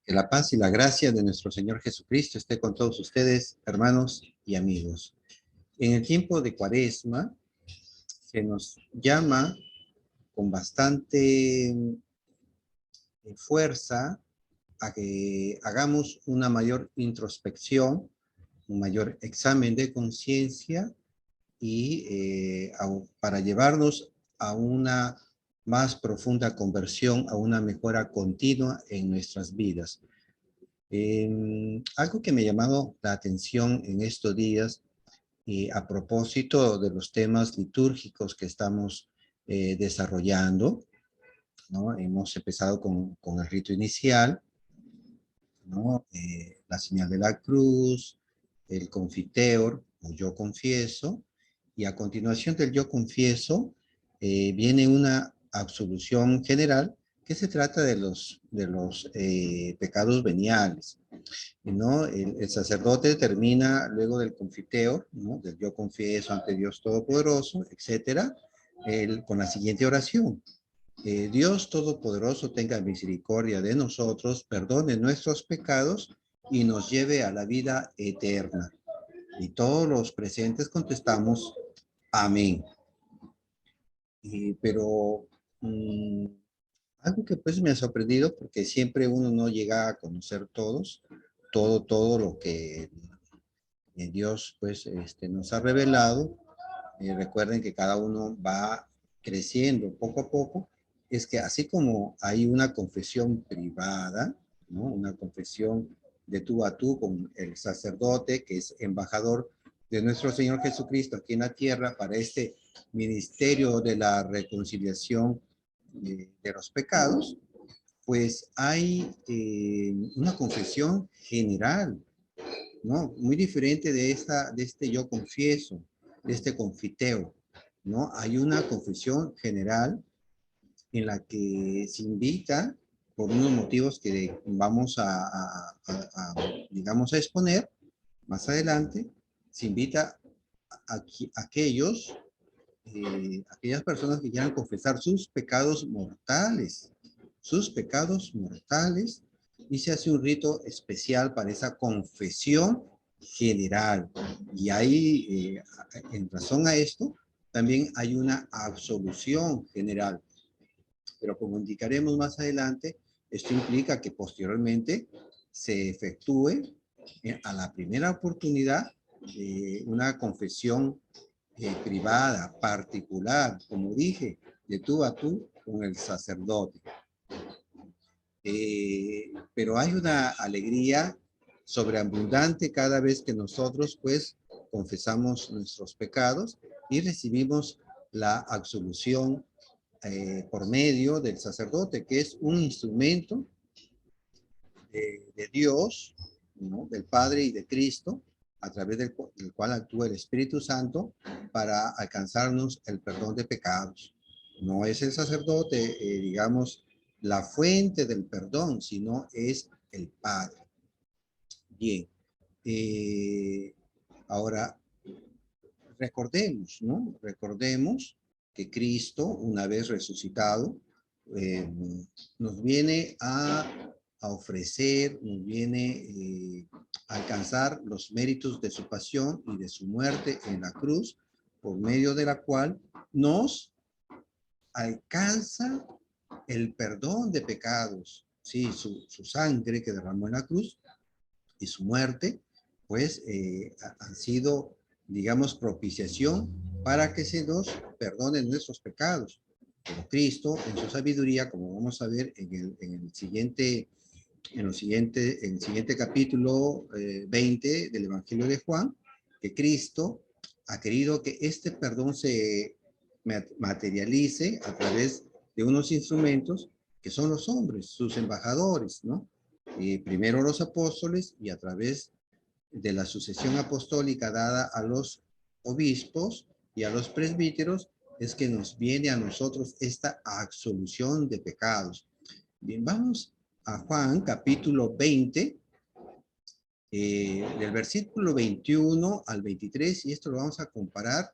Que la paz y la gracia de nuestro Señor Jesucristo esté con todos ustedes, hermanos y amigos. En el tiempo de Cuaresma se nos llama con bastante fuerza a que hagamos una mayor introspección, un mayor examen de conciencia y para llevarnos a una más profunda conversión, a una mejora continua en nuestras vidas. Algo que me ha llamado la atención en estos días, a propósito de los temas litúrgicos que estamos desarrollando, ¿no? Hemos empezado con el rito inicial, ¿no? La señal de la cruz, el confiteor, o yo confieso, y a continuación del yo confieso, viene una absolución general que se trata de los pecados veniales, ¿no? El sacerdote termina luego del confiteor, ¿no? Del yo confieso ante Dios Todopoderoso, etcétera, con la siguiente oración. Dios Todopoderoso tenga misericordia de nosotros, perdone nuestros pecados y nos lleve a la vida eterna. Y todos los presentes contestamos, amén. Pero algo que pues me ha sorprendido, porque siempre uno no llega a conocer todo lo que Dios pues nos ha revelado. Recuerden que cada uno va creciendo poco a poco. Es que así como hay una confesión privada, ¿no? Una confesión de tú a tú con el sacerdote, que es embajador de nuestro Señor Jesucristo aquí en la tierra para este ministerio de la reconciliación de los pecados, pues hay una confesión general, ¿no? Muy diferente de este yo confieso, de este confiteo, ¿no? Hay una confesión general en la que se invita, por unos motivos que vamos digamos, a exponer más adelante, se invita a aquellas personas que quieran confesar sus pecados mortales, y se hace un rito especial para esa confesión general. Y ahí, en razón a esto, también hay una absolución general. Pero como indicaremos más adelante, esto implica que posteriormente se efectúe a la primera oportunidad una confesión privada, particular, como dije, de tú a tú con el sacerdote. Pero hay una alegría sobreabundante cada vez que nosotros pues confesamos nuestros pecados y recibimos la absolución por medio del sacerdote, que es un instrumento de Dios, ¿no? Del Padre y de Cristo, a través del cual actúa el Espíritu Santo para alcanzarnos el perdón de pecados. No es el sacerdote, digamos, la fuente del perdón, sino es el Padre. Bien, ahora recordemos, ¿no? Recordemos que Cristo, una vez resucitado, nos viene a ofrecer, nos viene a alcanzar los méritos de su pasión y de su muerte en la cruz, por medio de la cual nos alcanza el perdón de pecados. Sí, su sangre que derramó en la cruz y su muerte, pues han sido, digamos, propiciación para que se nos perdonen nuestros pecados. Pero Cristo, en su sabiduría, como vamos a ver en el siguiente capítulo 20 del Evangelio de Juan, que Cristo ha querido que este perdón se materialice a través de unos instrumentos que son los hombres, sus embajadores, ¿no? Primero los apóstoles, y a través de la sucesión apostólica dada a los obispos y a los presbíteros, es que nos viene a nosotros esta absolución de pecados. Bien, vamos a Juan capítulo 20, del versículo 21 al 23, y esto lo vamos a comparar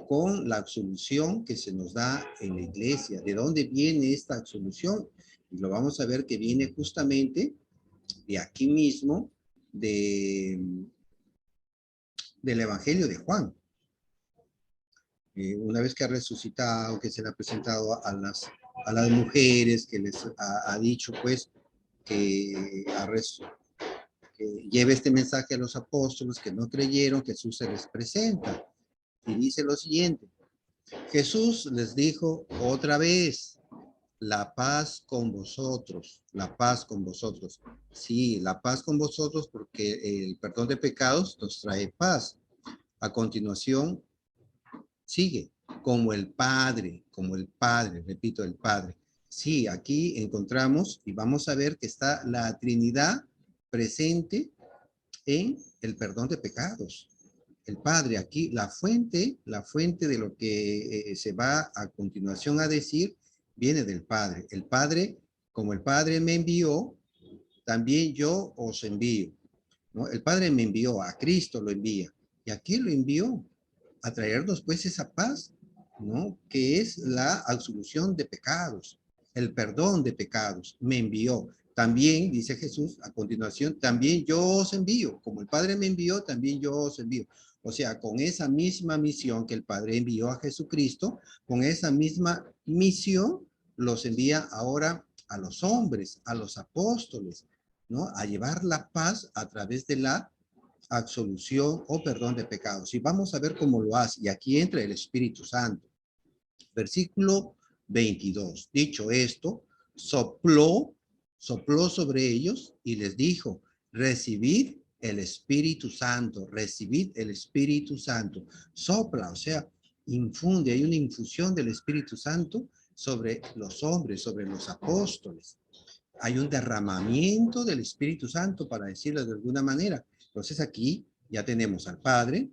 con la absolución que se nos da en la iglesia. ¿De dónde viene esta absolución? Y lo vamos a ver que viene justamente de aquí mismo, del Evangelio de Juan. Una vez que ha resucitado, que se le ha presentado a las mujeres, que les ha dicho pues que, que lleve este mensaje a los apóstoles que no creyeron, Jesús se les presenta y dice lo siguiente: Jesús les dijo otra vez, la paz con vosotros, la paz con vosotros. Sí, la paz con vosotros porque el perdón de pecados nos trae paz. A continuación, sigue, como el Padre, repito, el Padre. Sí, aquí encontramos y vamos a ver que está la Trinidad presente en el perdón de pecados. El Padre, aquí la fuente de lo que se va a continuación a decir, viene del Padre. El Padre, como el Padre me envió, también yo os envío, ¿no? El Padre me envió, a Cristo lo envía. ¿Y a quién lo envió? A traernos pues esa paz, ¿no? Que es la absolución de pecados, el perdón de pecados. Me envió. También, dice Jesús, a continuación, también yo os envío. Como el Padre me envió, también yo os envío. O sea, con esa misma misión que el Padre envió a Jesucristo, con esa misma misión, los envía ahora a los hombres, a los apóstoles, ¿no? A llevar la paz a través de la absolución o perdón de pecados. Y vamos a ver cómo lo hace. Y aquí entra el Espíritu Santo. Versículo 22. Dicho esto, sopló sobre ellos y les dijo, recibid el Espíritu Santo, recibid el Espíritu Santo. Sopla, o sea, infunde, hay una infusión del Espíritu Santo sobre los hombres, sobre los apóstoles. Hay un derramamiento del Espíritu Santo, para decirlo de alguna manera. Entonces aquí ya tenemos al Padre,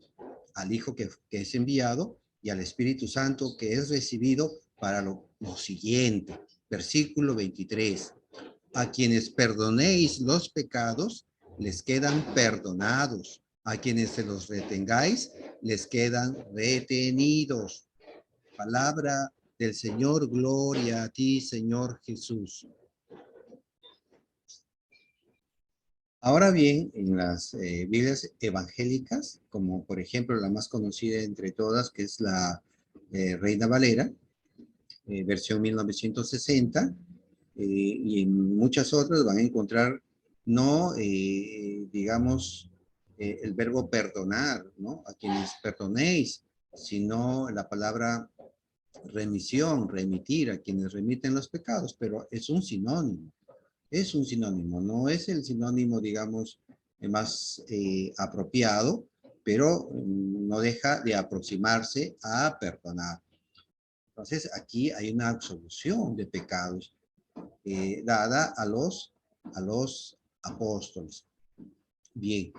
al Hijo que es enviado y al Espíritu Santo que es recibido para lo siguiente. Versículo 23. A quienes perdonéis los pecados, les quedan perdonados. A quienes se los retengáis, les quedan retenidos. Palabra del Señor, gloria a ti, Señor Jesús. Ahora bien, en las Biblias evangélicas, como por ejemplo la más conocida entre todas, que es la Reina Valera, versión 1960, y en muchas otras van a encontrar no, digamos, el verbo perdonar, ¿no? A quienes perdonéis, sino la palabra remisión, remitir, a quienes remiten los pecados, pero es un sinónimo. Es un sinónimo, no es el sinónimo, digamos, más apropiado, pero no deja de aproximarse a perdonar. Entonces, aquí hay una absolución de pecados dada a los apóstoles. Bien,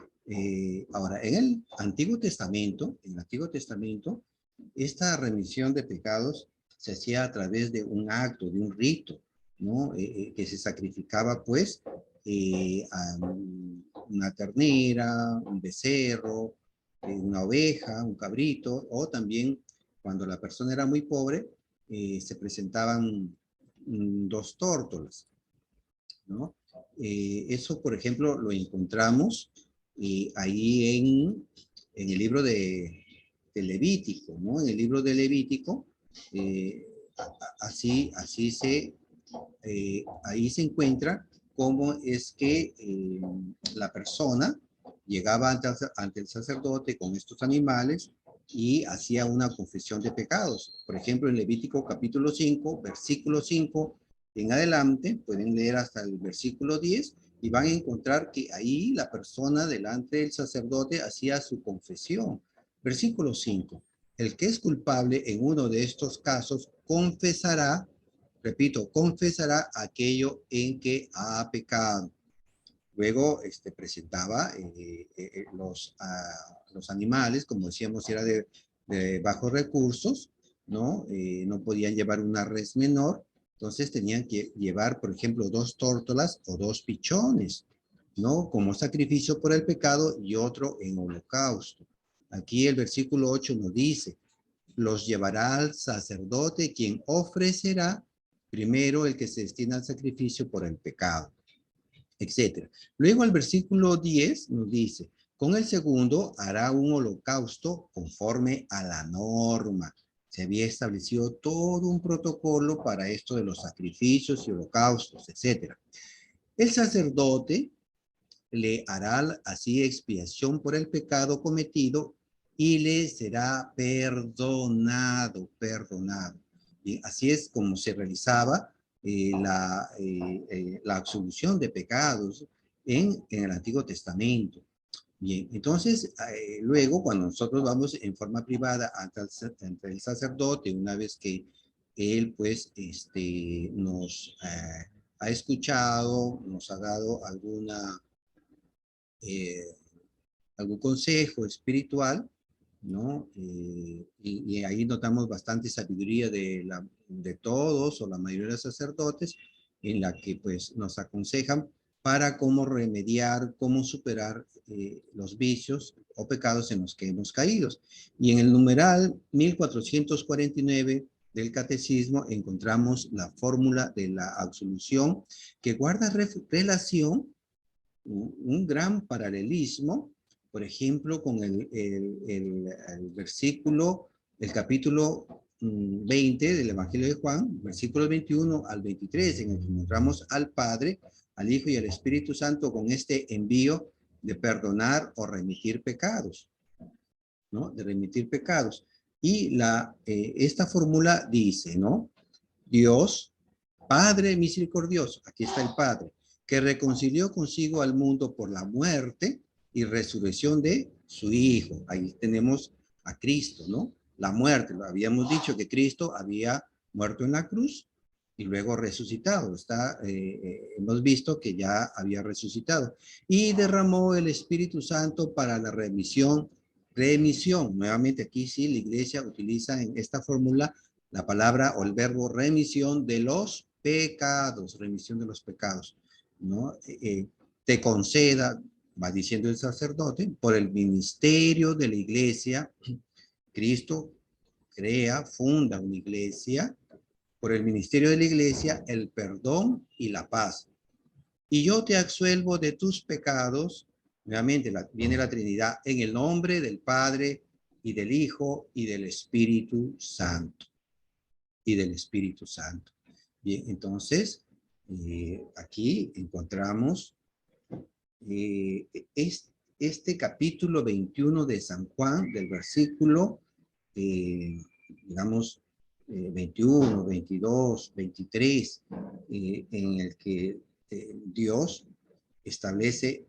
ahora, en el Antiguo Testamento, esta remisión de pecados se hacía a través de un acto, de un rito, ¿no? Que se sacrificaba, pues, a una ternera, un becerro, una oveja, un cabrito, o también, cuando la persona era muy pobre, se presentaban dos tórtolas, ¿no? Eso, por ejemplo, lo encontramos ahí en el libro de Levítico, ¿no? En el libro de Levítico, ahí se encuentra cómo es que la persona llegaba ante el sacerdote con estos animales y hacía una confesión de pecados. Por ejemplo, en Levítico capítulo 5, versículo 5 en adelante, pueden leer hasta el versículo 10 y van a encontrar que ahí la persona delante del sacerdote hacía su confesión. Versículo 5. El que es culpable en uno de estos casos confesará, repito, confesará aquello en que ha pecado. Luego presentaba los animales, como decíamos, era de bajos recursos, ¿no? No podían llevar una res menor, entonces tenían que llevar, por ejemplo, dos tórtolas o dos pichones, ¿no? Como sacrificio por el pecado y otro en holocausto. Aquí el versículo 8 nos dice, los llevará al sacerdote quien ofrecerá Primero el que se destina al sacrificio por el pecado, etcétera. Luego el versículo 10 nos dice, con el segundo hará un holocausto conforme a la norma. Se había establecido todo un protocolo para esto de los sacrificios y holocaustos, etcétera. El sacerdote le hará así expiación por el pecado cometido y le será perdonado. Y así es como se realizaba la absolución de pecados en el Antiguo Testamento. Bien, entonces, luego cuando nosotros vamos en forma privada ante el sacerdote, una vez que él pues nos ha escuchado, nos ha dado eh, algún consejo espiritual, ¿no? Y ahí notamos bastante sabiduría de todos o la mayoría de los sacerdotes, en la que pues nos aconsejan para cómo remediar, cómo superar los vicios o pecados en los que hemos caído. Y en el numeral 1449 del Catecismo encontramos la fórmula de la absolución que guarda relación, un gran paralelismo, por ejemplo, con el versículo, el capítulo 20 del Evangelio de Juan, versículos 21 al 23, en el que encontramos al Padre, al Hijo y al Espíritu Santo con este envío de perdonar o remitir pecados, ¿no? De remitir pecados. Y esta fórmula dice, ¿no? Dios, Padre misericordioso, aquí está el Padre, que reconcilió consigo al mundo por la muerte y resurrección de su Hijo. Ahí tenemos a Cristo, ¿no? La muerte, lo habíamos dicho que Cristo había muerto en la cruz y luego resucitado. Hemos visto que ya había resucitado. Y derramó el Espíritu Santo para la remisión. Nuevamente aquí sí, la iglesia utiliza en esta fórmula la palabra o el verbo remisión de los pecados, remisión de los pecados, ¿no? Te conceda, va diciendo el sacerdote, por el ministerio de la iglesia, Cristo funda una iglesia, por el ministerio de la iglesia, el perdón y la paz. Y yo te absuelvo de tus pecados, nuevamente viene la Trinidad, en el nombre del Padre y del Hijo y del Espíritu Santo. Y del Espíritu Santo. Bien, entonces, aquí encontramos este capítulo 21 de San Juan, del versículo, digamos, 21, 22, 23, en el que Dios establece,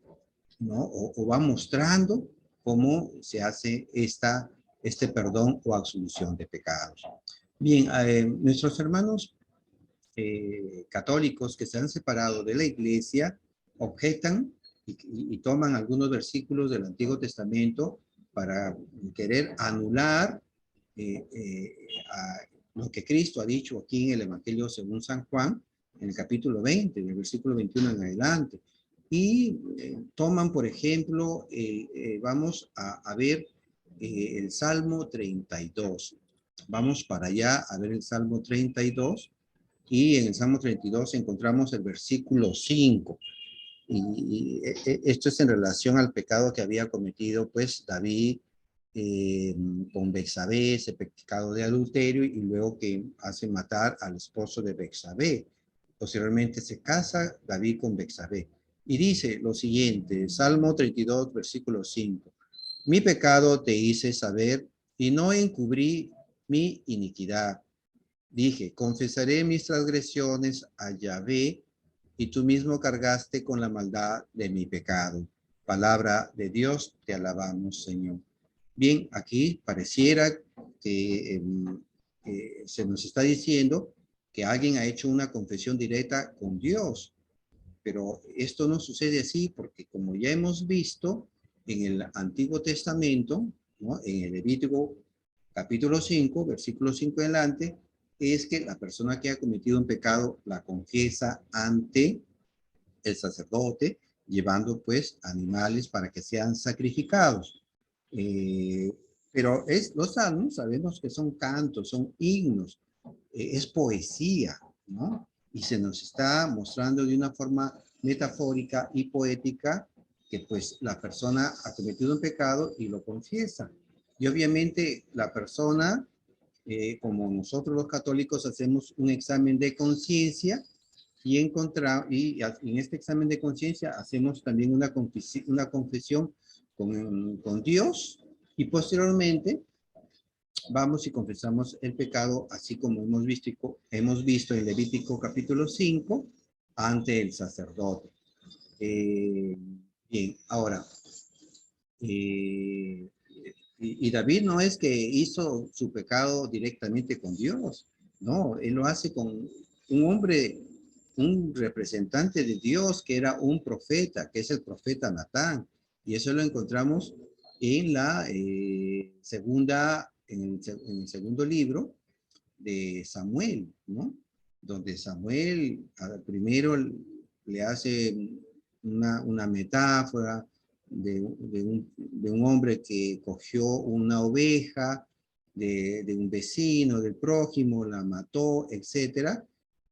¿no? O va mostrando cómo se hace este perdón o absolución de pecados. Bien, nuestros hermanos católicos que se han separado de la iglesia objetan y toman algunos versículos del Antiguo Testamento para querer anular lo que Cristo ha dicho aquí en el Evangelio según San Juan, en el capítulo 20, del versículo 21 en adelante. Y toman, por ejemplo, vamos a ver el Salmo 32. Vamos para allá a ver el Salmo 32. Y en el Salmo 32 encontramos el versículo 5. Esto es en relación al pecado que había cometido pues David con Betsabé, ese pecado de adulterio, y luego que hace matar al esposo de Betsabé. Posteriormente se casa David con Betsabé. Y dice lo siguiente, Salmo 32, versículo 5. Mi pecado te hice saber y no encubrí mi iniquidad. Dije, confesaré mis transgresiones a Yahvé, y tú mismo cargaste con la maldad de mi pecado. Palabra de Dios, te alabamos, Señor. Bien, aquí pareciera que se nos está diciendo que alguien ha hecho una confesión directa con Dios, pero esto no sucede así porque como ya hemos visto en el Antiguo Testamento, ¿no? En el Levítico capítulo 5, versículo 5 en adelante, es que la persona que ha cometido un pecado la confiesa ante el sacerdote, llevando pues animales para que sean sacrificados. Eh, pero los salmos sabemos que son cantos, son himnos, es poesía, ¿no? Y se nos está mostrando de una forma metafórica y poética que pues la persona ha cometido un pecado y lo confiesa. Y obviamente la persona, como nosotros los católicos hacemos un examen de conciencia y en este examen de conciencia hacemos también una confesión con Dios y posteriormente vamos y confesamos el pecado, así como hemos visto en Levítico capítulo 5, ante el sacerdote. Bien, ahora, y David no es que hizo su pecado directamente con Dios, no, él lo hace con un hombre, un representante de Dios que era un profeta, que es el profeta Natán, y eso lo encontramos en la en el segundo libro de Samuel, ¿no? Donde Samuel primero le hace una metáfora de un hombre que cogió una oveja de un vecino, del prójimo, la mató, etcétera,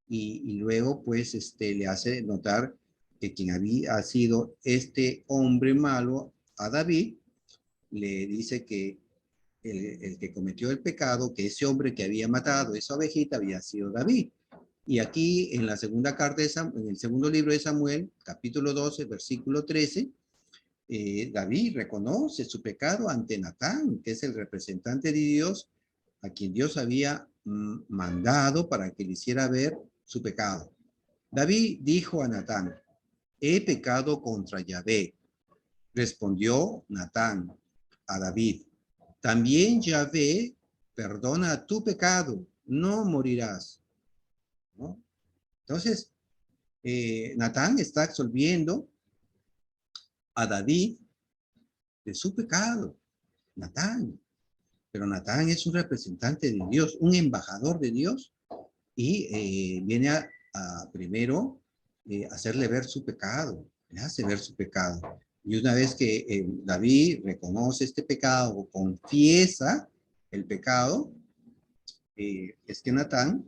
y luego pues le hace notar que quien había sido este hombre malo a David, le dice que el que cometió el pecado, que ese hombre que había matado esa ovejita había sido David. Y aquí en la segunda carta, en el segundo libro de Samuel, capítulo 12, versículo 13, David reconoce su pecado ante Natán, que es el representante de Dios, a quien Dios había mandado para que le hiciera ver su pecado. David dijo a Natán, he pecado contra Yahvé. Respondió Natán a David, también Yahvé perdona tu pecado, no morirás, ¿no? Entonces, Natán está absolviendo a David de su pecado. Natán. Pero Natán es un representante de Dios, un embajador de Dios, y viene a primero hacerle ver su pecado, le hace ver su pecado. Y una vez que David reconoce este pecado, confiesa el pecado, es que Natán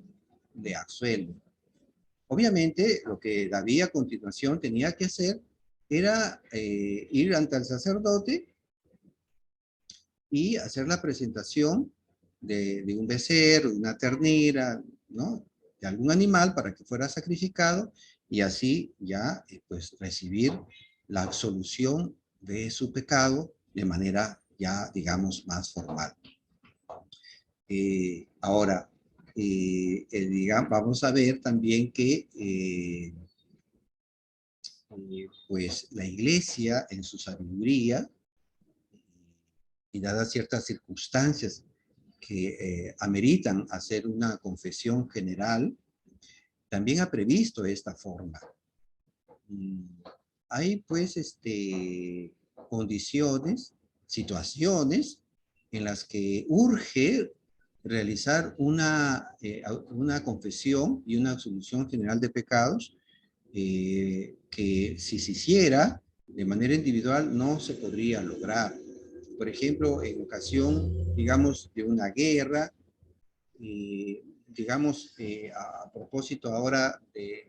le absuelve. Obviamente, lo que David a continuación tenía que hacer era ir ante el sacerdote y hacer la presentación de un becerro, de una ternera, ¿no? De algún animal para que fuera sacrificado y así ya pues recibir la absolución de su pecado de manera ya digamos más formal. Ahora, vamos a ver también que pues la iglesia en su sabiduría y dadas ciertas circunstancias que ameritan hacer una confesión general, también ha previsto esta forma. Hay pues condiciones, situaciones en las que urge realizar una confesión y una absolución general de pecados que si se hiciera de manera individual no se podría lograr. Por ejemplo, en ocasión, digamos, de una guerra, digamos, a propósito ahora de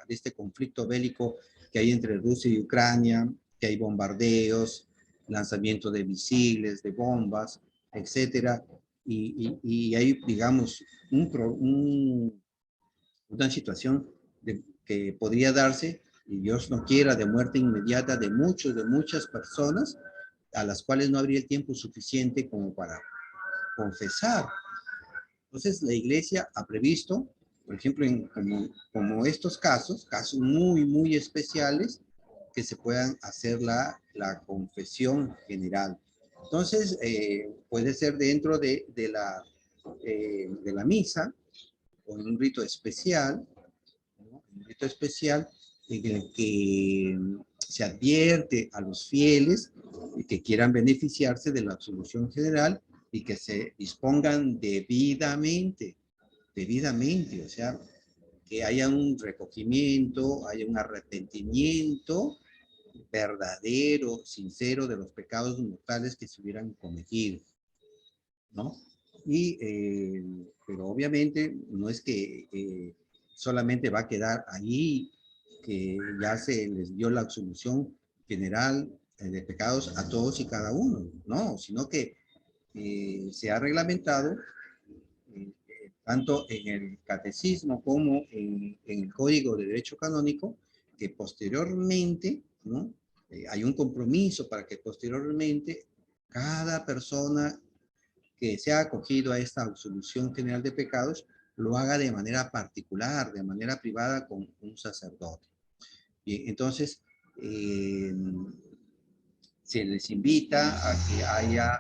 este conflicto bélico que hay entre Rusia y Ucrania, que hay bombardeos, lanzamiento de misiles, de bombas, etcétera, y hay, digamos, una situación que podría darse, y Dios no quiera, de muerte inmediata de muchas personas, a las cuales no habría el tiempo suficiente como para confesar. Entonces, la iglesia ha previsto, por ejemplo, como estos casos muy especiales, que se puedan hacer la confesión general. Entonces, puede ser dentro de la misa, con un rito especial, ¿no? Un rito especial en el que se advierte a los fieles que quieran beneficiarse de la absolución general y que se dispongan debidamente, o sea, que haya un recogimiento, haya un arrepentimiento verdadero, sincero de los pecados mortales que se hubieran cometido, ¿no? Pero obviamente no es que solamente va a quedar ahí que ya se les dio la absolución general de pecados a todos y cada uno, no, sino que se ha reglamentado tanto en el catecismo como en el Código de Derecho Canónico, que posteriormente, ¿no? Hay un compromiso para que posteriormente cada persona que se ha acogido a esta absolución general de pecados lo haga de manera particular, de manera privada con un sacerdote. Bien, entonces, se les invita a que haya,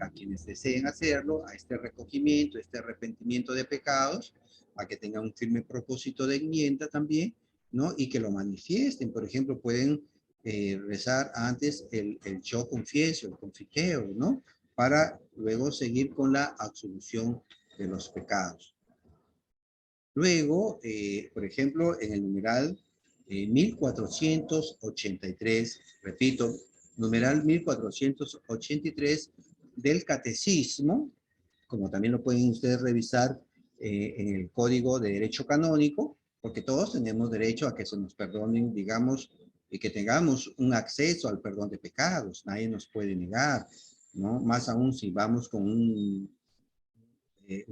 a quienes deseen hacerlo, a este recogimiento, este arrepentimiento de pecados, a que tengan un firme propósito de enmienda también, ¿no? Y que lo manifiesten. Por ejemplo, pueden rezar antes el yo confieso, el confiteo, ¿no? Para luego seguir con la absolución de los pecados. Luego, por ejemplo, en el numeral 1483, repito, numeral 1483 del Catecismo, como también lo pueden ustedes revisar en el Código de Derecho Canónico, porque todos tenemos derecho a que se nos perdonen, digamos, y que tengamos un acceso al perdón de pecados, nadie nos puede negar, ¿no? Más aún si vamos con un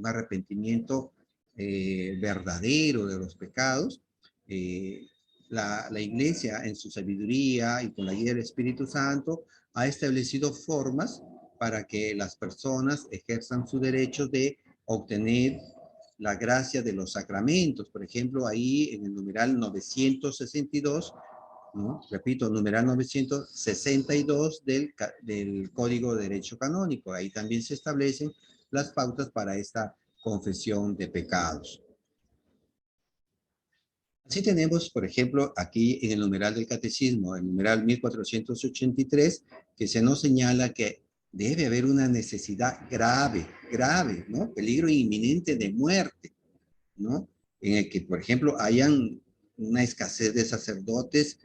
arrepentimiento verdadero de los pecados, la Iglesia en su sabiduría y con la guía del Espíritu Santo ha establecido formas para que las personas ejerzan su derecho de obtener la gracia de los sacramentos. Por ejemplo, ahí en el numeral 962, ¿no? Repito, numeral 962 del Código de Derecho Canónico. Ahí también se establecen las pautas para esta confesión de pecados. Así tenemos, por ejemplo, aquí en el numeral del Catecismo, el numeral 1483, que se nos señala que debe haber una necesidad grave, grave, ¿no? Peligro inminente de muerte, ¿no? En el que, por ejemplo, hayan una escasez de sacerdotes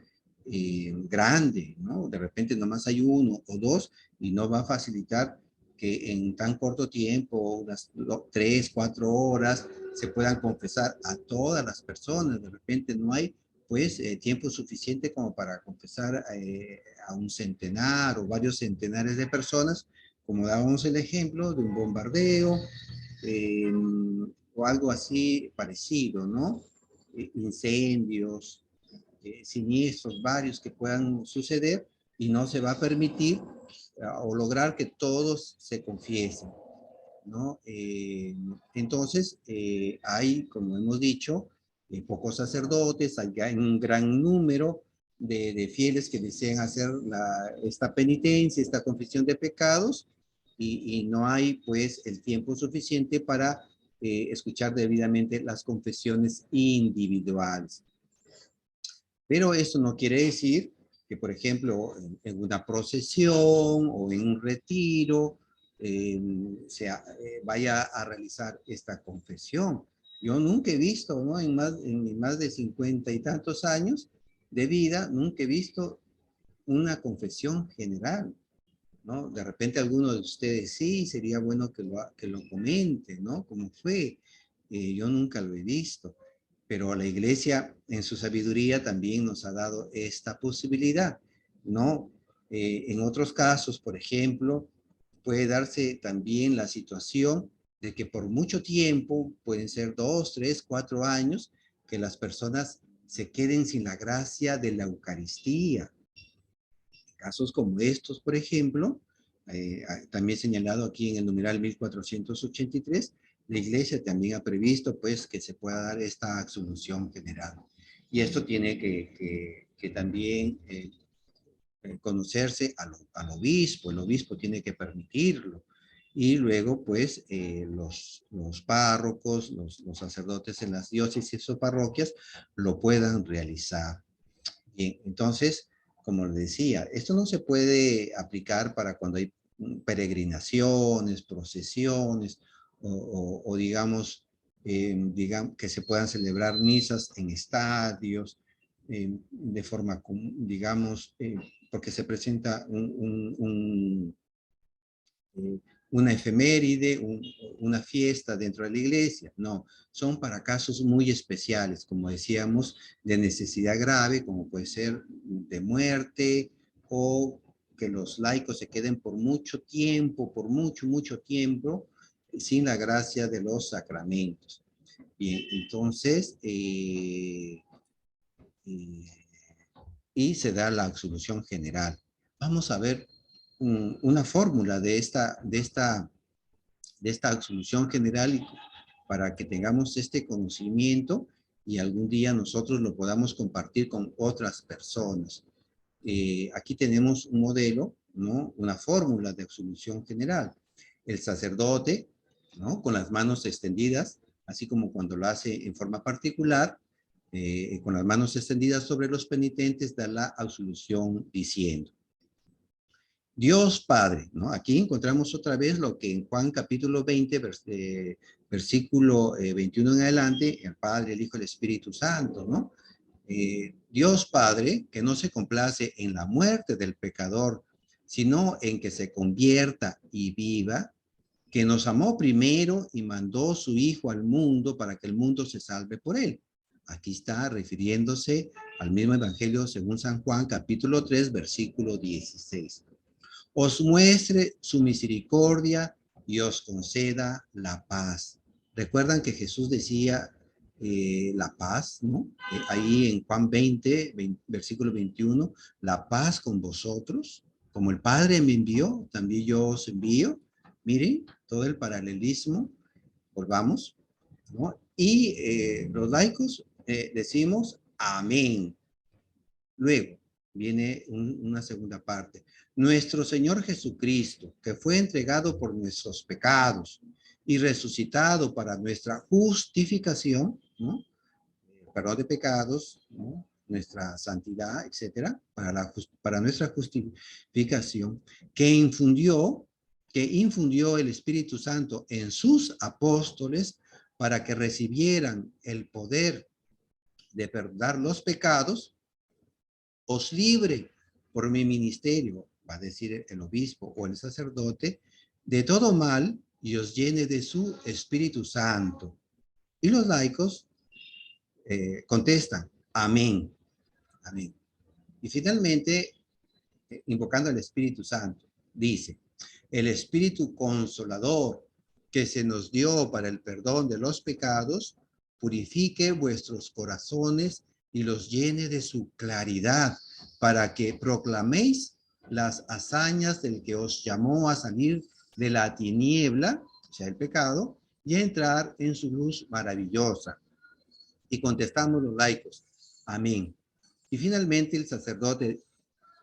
grande, ¿no? De repente nomás hay uno o dos y no va a facilitar que en tan corto tiempo, unas 3, 4 horas, se puedan confesar a todas las personas. De repente no hay, pues, tiempo suficiente como para confesar a un centenar o varios centenares de personas, como dábamos el ejemplo de un bombardeo, eh, o algo así parecido, ¿no? Incendios, siniestros varios que puedan suceder y no se va a permitir o lograr que todos se confiesen, ¿no? Entonces, hay, como hemos dicho, pocos sacerdotes, hay un gran número de fieles que desean hacer esta penitencia, esta confesión de pecados, y no hay, pues, el tiempo suficiente para escuchar debidamente las confesiones individuales. Pero eso no quiere decir que, por ejemplo, en una procesión o en un retiro, vaya a realizar esta confesión. Yo nunca he visto, ¿no? En más de 50 y tantos años de vida, nunca he visto una confesión general, ¿no? De repente alguno de ustedes sí, sería bueno que lo comente, ¿no? ¿Cómo fue? Yo nunca lo he visto, pero la iglesia en su sabiduría también nos ha dado esta posibilidad, ¿no? En otros casos, por ejemplo, puede darse también la situación de que por mucho tiempo, pueden ser 2, 3, 4 años, que las personas se queden sin la gracia de la Eucaristía. Casos como estos, por ejemplo, también señalado aquí en el numeral 1483, la Iglesia también ha previsto pues que se pueda dar esta absolución general. Y esto tiene que también conocerse al obispo, el obispo tiene que permitirlo. Y luego, pues, los párrocos, los sacerdotes en las diócesis o parroquias lo puedan realizar. Bien, entonces, como les decía, esto no se puede aplicar para cuando hay peregrinaciones, procesiones, o digamos, que se puedan celebrar misas en estadios, de forma, digamos, porque se presenta una efeméride, una fiesta dentro de la iglesia. No, son para casos muy especiales, como decíamos, de necesidad grave, como puede ser de muerte o que los laicos se queden por mucho tiempo, por mucho tiempo, sin la gracia de los sacramentos. Bien, entonces, y se da la absolución general. Vamos a ver una fórmula de esta absolución general para que tengamos este conocimiento y algún día nosotros lo podamos compartir con otras personas. Aquí tenemos un modelo, ¿no? Una fórmula de absolución general. El sacerdote, ¿no? Con las manos extendidas, así como cuando lo hace en forma particular, con las manos extendidas sobre los penitentes, da la absolución diciendo: Dios Padre, ¿no? Aquí encontramos otra vez lo que en Juan capítulo 20, versículo 21 en adelante, el Padre, el Hijo y el Espíritu Santo, ¿no? Dios Padre, que no se complace en la muerte del pecador, sino en que se convierta y viva, que nos amó primero y mandó su Hijo al mundo para que el mundo se salve por él. Aquí está refiriéndose al mismo Evangelio según San Juan, capítulo 3, versículo 16. Os muestre su misericordia y os conceda la paz. Recuerdan que Jesús decía la paz, ¿no? Ahí en Juan 20, versículo 21, la paz con vosotros, como el Padre me envió, también yo os envío. Miren, todo el paralelismo, volvamos, ¿no? Y los laicos decimos amén. Luego viene una segunda parte. Nuestro Señor Jesucristo, que fue entregado por nuestros pecados y resucitado para nuestra justificación, ¿no? Perdón de pecados, ¿no? Nuestra santidad, etcétera, para nuestra justificación, que infundió el Espíritu Santo en sus apóstoles para que recibieran el poder de perdonar los pecados, os libre por mi ministerio, va a decir el obispo o el sacerdote, de todo mal y os llene de su Espíritu Santo. Y los laicos contestan, amén, amén. Y finalmente, invocando al Espíritu Santo, dice, el Espíritu Consolador que se nos dio para el perdón de los pecados, purifique vuestros corazones y los llene de su claridad, para que proclaméis las hazañas del que os llamó a salir de la tiniebla, o sea, el pecado, y a entrar en su luz maravillosa. Y contestamos los laicos, amén. Y finalmente el sacerdote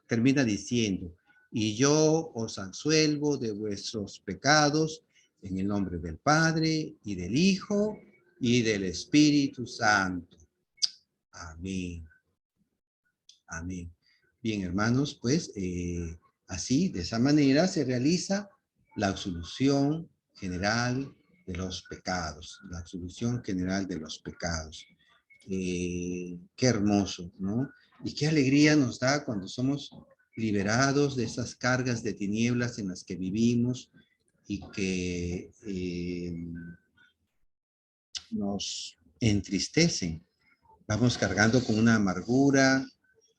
termina diciendo, y yo os absuelvo de vuestros pecados en el nombre del Padre y del Hijo y del Espíritu Santo. Amén. Amén. Bien, hermanos, pues así, de esa manera se realiza la absolución general de los pecados, la absolución general de los pecados. Qué hermoso, ¿no? Y qué alegría nos da cuando somos liberados de esas cargas de tinieblas en las que vivimos y que nos entristecen. Vamos cargando con una amargura,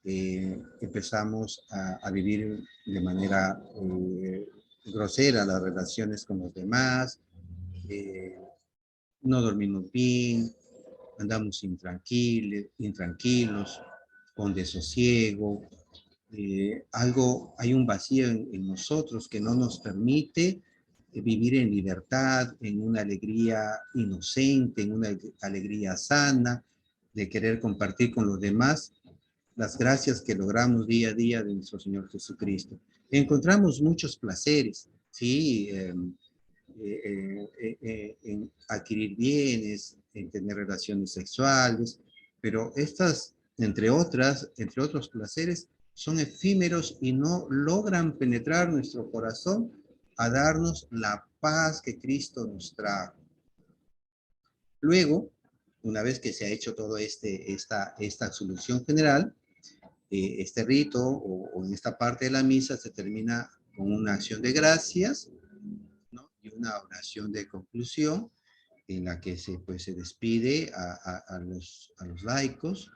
empezamos a vivir de manera grosera las relaciones con los demás, no dormimos bien, andamos intranquilos, con desosiego, hay un vacío en nosotros que no nos permite vivir en libertad, en una alegría inocente, en una alegría sana, de querer compartir con los demás las gracias que logramos día a día de nuestro Señor Jesucristo. Encontramos muchos placeres, ¿sí? En adquirir bienes, en tener relaciones sexuales, pero estas, entre otros placeres, son efímeros y no logran penetrar nuestro corazón a darnos la paz que Cristo nos trajo. Luego, una vez que se ha hecho todo esta absolución general, este rito o en esta parte de la misa se termina con una acción de gracias, ¿no? y una oración de conclusión en la que se despide a los laicos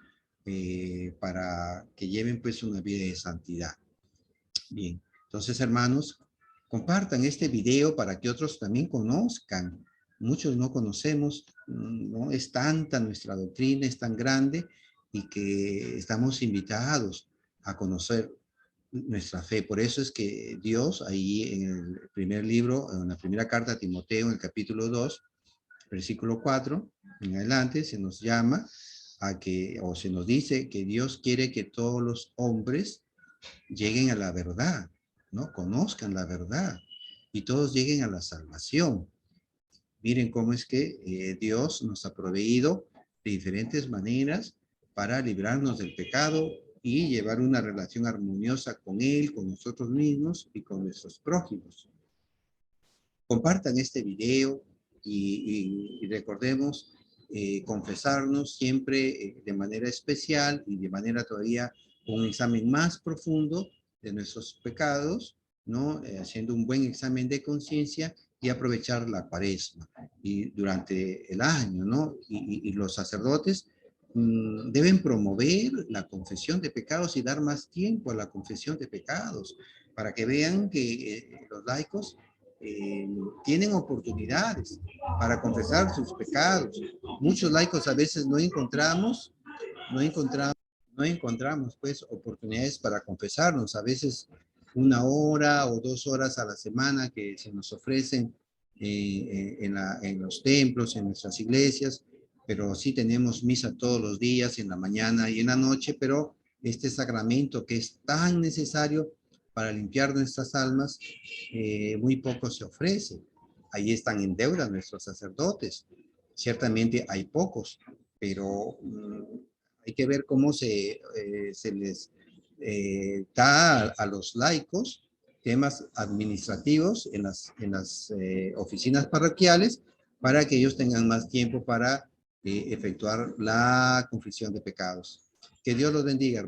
para que lleven pues una vida de santidad. Bien, entonces hermanos, compartan este video para que otros también conozcan. Muchos no conocemos, no es tanta nuestra doctrina, es tan grande y que estamos invitados a conocer nuestra fe. Por eso es que Dios ahí en el primer libro, en la primera carta a Timoteo, en el capítulo 2, versículo 4, en adelante, se nos llama a que, o se nos dice que Dios quiere que todos los hombres lleguen a la verdad, ¿no? Conozcan la verdad y todos lleguen a la salvación. Miren cómo es que Dios nos ha proveído de diferentes maneras para librarnos del pecado y llevar una relación armoniosa con Él, con nosotros mismos y con nuestros prójimos. Compartan este video y recordemos confesarnos siempre de manera especial y de manera todavía un examen más profundo de nuestros pecados, ¿no? Haciendo un buen examen de conciencia y aprovechar la cuaresma y durante el año, ¿no? Y los sacerdotes deben promover la confesión de pecados y dar más tiempo a la confesión de pecados para que vean que los laicos eh, tienen oportunidades para confesar sus pecados. Muchos laicos a veces no encontramos, no encontramos pues oportunidades para confesarnos. A veces 1 hora o 2 horas a la semana que se nos ofrecen en los templos, en nuestras iglesias, pero sí tenemos misa todos los días, en la mañana y en la noche, pero este sacramento que es tan necesario para limpiar nuestras almas, muy poco se ofrece. Ahí están en deuda nuestros sacerdotes. Ciertamente hay pocos, pero hay que ver cómo se les da a los laicos temas administrativos en las oficinas parroquiales para que ellos tengan más tiempo para efectuar la confesión de pecados. Que Dios los bendiga, hermanos.